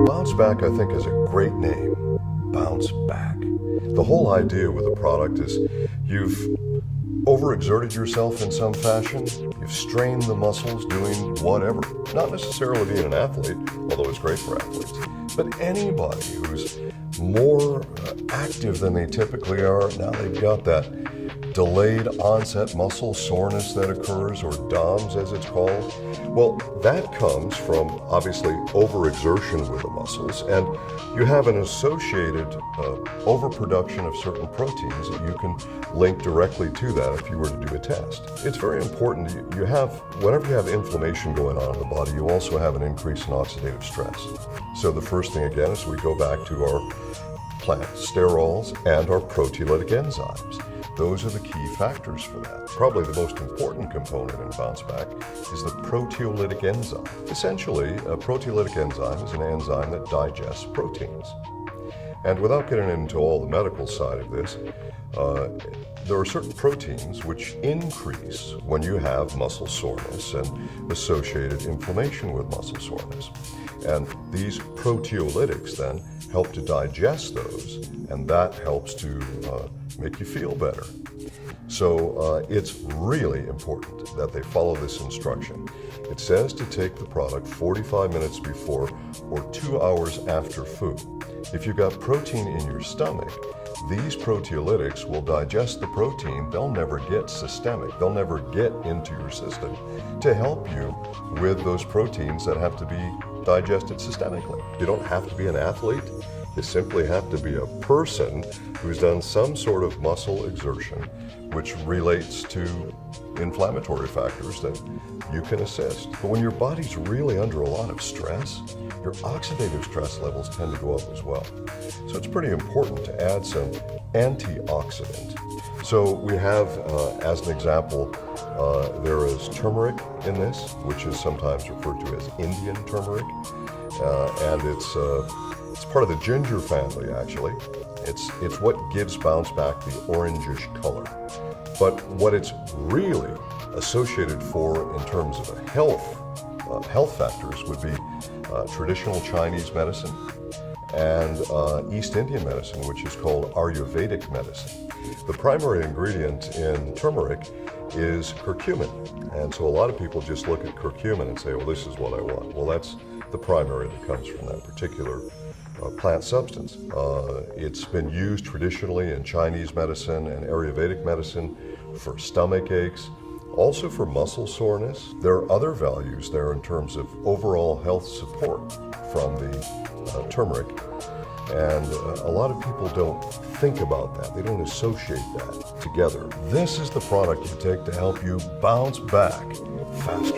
BounceBack, I think, is a great name. Bounce back. The whole idea with the product is you've overexerted yourself in some fashion. You've strained the muscles doing whatever. Not necessarily being an athlete, although it's great for athletes, but anybody who's more active than they typically are, now they've got that delayed onset muscle soreness that occurs, or DOMS as it's called. Well, that comes from obviously overexertion with the muscles, and you have an associated overproduction of certain proteins that you can link directly to that if you were to do a test. It's very important. You have, whenever you have inflammation going on in the body, you also have an increase in oxidative stress. So the first thing again is we go back to our plant sterols and our proteolytic enzymes. Those are the key factors for that. Probably the most important component in BounceBack is the proteolytic enzyme. Essentially, a proteolytic enzyme is an enzyme that digests proteins. And without getting into all the medical side of this, there are certain proteins which increase when you have muscle soreness and associated inflammation with muscle soreness. And these proteolytics then help to digest those, and that helps to make you feel better. So it's really important that they follow this instruction. It says to take the product 45 minutes before or 2 hours after food. If you've got protein in your stomach, these proteolytics will digest the protein. They'll never get systemic. They'll never get into your system to help you with those proteins that have to be digested systemically. You don't have to be an athlete. You simply have to be a person who's done some sort of muscle exertion which relates to inflammatory factors that you can assist. But when your body's really under a lot of stress, your oxidative stress levels tend to go up as well. So it's pretty important to add some antioxidant. So we have, as an example, there is turmeric in this, which is sometimes referred to as Indian turmeric, and it's part of the ginger family, actually. It's what gives BounceBack the orangish color. But what it's really associated for in terms of health factors would be traditional Chinese medicine and East Indian medicine, which is called Ayurvedic medicine. The primary ingredient in turmeric is curcumin. And so a lot of people just look at curcumin and say, well, this is what I want. Well, that's the primary that comes from that particular plant substance. It's been used traditionally in Chinese medicine and Ayurvedic medicine for stomach aches, also for muscle soreness. There are other values there in terms of overall health support from the turmeric. And a lot of people don't think about that. They don't associate that together. This is the product you take to help you bounce back faster.